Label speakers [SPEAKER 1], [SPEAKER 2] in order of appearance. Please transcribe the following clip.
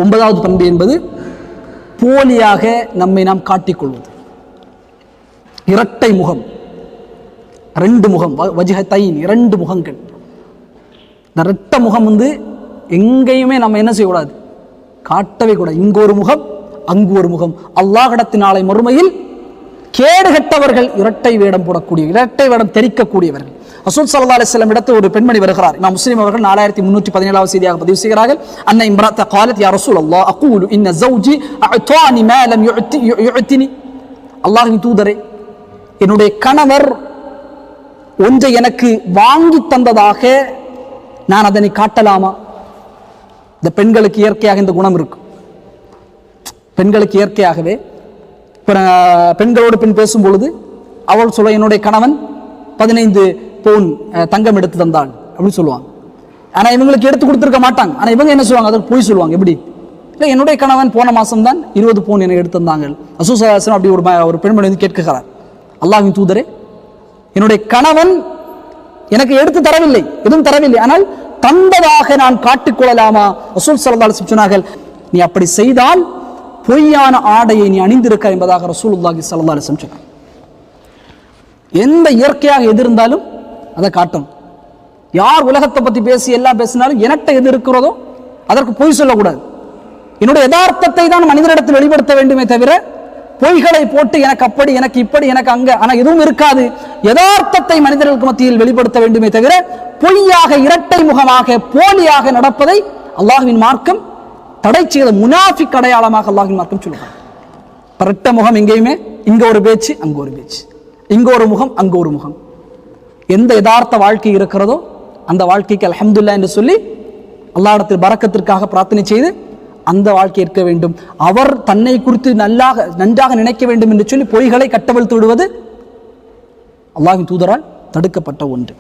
[SPEAKER 1] 9வது பண்பு என்பது போலியாக நம்மை நாம் காட்டிக்கொள்வது. இரட்டை முகம், 2 முகம், வஜ்ஹத்தைன், 2 முகங்கள். இந்த இரட்டை முகம் எங்கேயுமே நம்ம என்ன செய்யக்கூடாது, காட்டவே கூடாது. இங்கு ஒரு முகம், அங்கு ஒரு முகம். அல்லாஹ்விடத்தின் நாளை மறுமையில் கேடுகட்டவர்கள் இரட்டை வேடம் போடக்கூடிய, இரட்டை வேடம் தெரிக்கக்கூடியவர்கள். ரசூல் ஸல்லல்லாஹு அலைஹி வஸல்லம் இடத்தில் ஒரு பெண்மணி வருகிறார். இமாம் முஸ்லிம் அவர்கள் 4317வது செய்தியாக பதிவு செய்கிறார்கள். அன்ன இம்ராத்த قالت يا رسول الله اقول ان زوجي اعطاني ما لم يعطني. அல்லாஹ்வின் தூதரே, என்னுடைய கணவர் ஒன்றை எனக்கு வாங்கி தந்ததாக நான் அதனை காட்டலாமா? இந்த பெண்களுக்கு இயற்கையாக இந்த குணம் இருக்கும். பெண்களுக்கு இயற்கையாகவே பெண்களோடு பெண் பேசும் பொழுது அவள் சொல்ல, என்னுடைய கணவன் 15 பவுன் தங்கம் எடுத்து தந்தாள் அப்படின்னு சொல்லுவாங்க. ஆனால் இவங்களுக்கு எடுத்து கொடுத்துருக்க மாட்டாங்க. ஆனால் இவங்க என்ன சொல்லுவாங்க, அதற்கு போய் சொல்லுவாங்க. எப்படி இல்லை, என்னுடைய கணவன் போன மாதம் தான் 20 பவுன் எனக்கு எடுத்து தந்தாங்க. ரசூல் ஸல்லல்லாஹு அலைஹி வஸல்லம் அப்படி ஒரு பெண்மணி கேட்கிறார், அல்லாஹ்வின் தூதரே, என்னுடைய கணவன் எனக்கு எடுத்து தரவில்லை, எதுவும் தரவில்லை, ஆனால் தந்ததாக நான் காட்டிக்கொள்ளலாமா? ரசூல் ஸல்லல்லாஹு அலைஹி வஸல்லம் சொன்னார்கள், நீ அப்படி செய்தால் பொய்யான ஆடையை நீ அணிந்திருக்க என்பதாக ரசூலுல்லாஹி ஸல்லல்லாஹு அலைஹி வஸல்லம் சொன்னார். எந்த இயற்கையாக எது இருந்தாலும் அதை காட்டணும். யார் உலகத்தை பற்றி பேசி எல்லாம் பேசினாலும் எனக்கு எது இருக்கிறதோ அதற்கு பொய் சொல்லக்கூடாது. என்னுடைய யதார்த்தத்தை தான் மனிதரிடத்தில் வெளிப்படுத்த வேண்டுமே தவிர பொய்களை போட்டு எனக்கு அப்படி, எனக்கு இப்படி, எனக்கு அங்க, ஆனால் எதுவும் இருக்காது. யதார்த்தத்தை மனிதர்களுக்கு மத்தியில் வெளிப்படுத்த வேண்டுமே தவிர பொய்யாக, இரட்டை முகமாக, போலியாக நடப்பதை அல்லாஹ்வின் மார்க்கம் தடை செய்த முனாஃபிக் அடையாளமாக அல்லாஹ்வின் மார்க்கம் சொல்லுவாங்க. இரட்டை முகம் எங்கேயுமே, இங்க ஒரு பேச்சு, அங்க ஒரு பேச்சு, இங்க ஒரு முகம், அங்க ஒரு முகம். எந்த யதார்த்த வாழ்க்கை இருக்கிறதோ அந்த வாழ்க்கைக்கு அல்ஹம்துலில்லாஹ் என்று சொல்லி அல்லாஹ்விடத்தில் பரக்கத்திற்காக பிரார்த்தனை செய்து அந்த வாழ்க்கை இருக்க வேண்டும். அவர் தன்னை குறித்து நன்றாக நினைக்க வேண்டும் என்று சொல்லி பொய்களை கட்டவிழ்த்து விடுவது அல்லாஹ்வின் தூதரால் தடுக்கப்பட்ட ஒன்று.